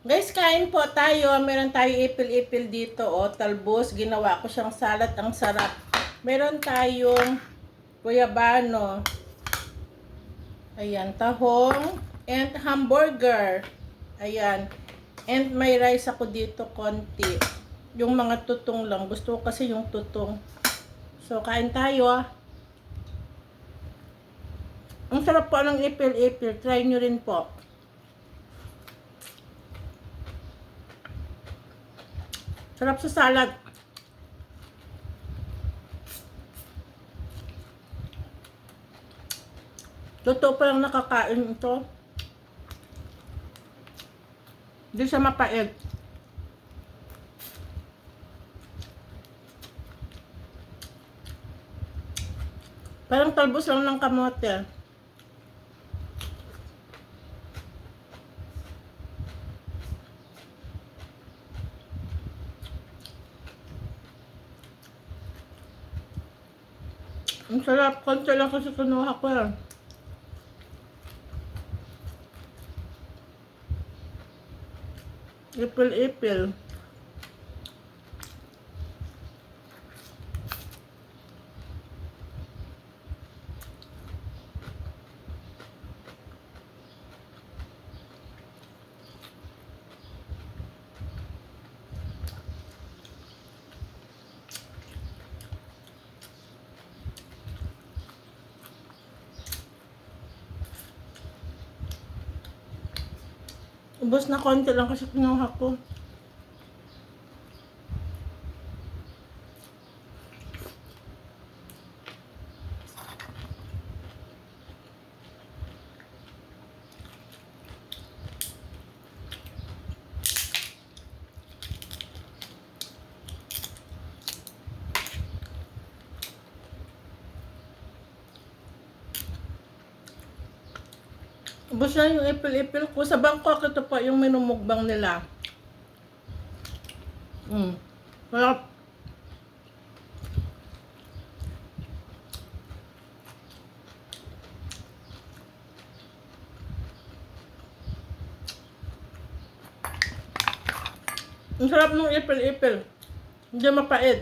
Guys, kain po tayo. Meron tayo ipil-ipil dito, oh, talbos. Ginawa ko siyang salad, ang sarap. Meron tayong guyabano. Ayan, tahong and hamburger. Ayan. And may rice ako dito konti. Yung mga tutong lang. Gusto ko kasi yung tutong. So, kain tayo, ah. Ang sarap po ng ipil-ipil. Try nyo rin po. Sarap sa salad. Totoo pa lang nakakain ito. Hindi siya mapait. Parang talbos lang ng kamote. Ang sarap. Konti lang kasi kinuha ko yan. Ipil-ipil. Ubos na konti lang kasi kinuha ko. Ubos na yung ipil-ipil ko. Sa Bangkok, ito po yung minumukbang nila. Sarap. Ang sarap ng ipil-ipil. Hindi mapait.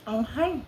Ang hang.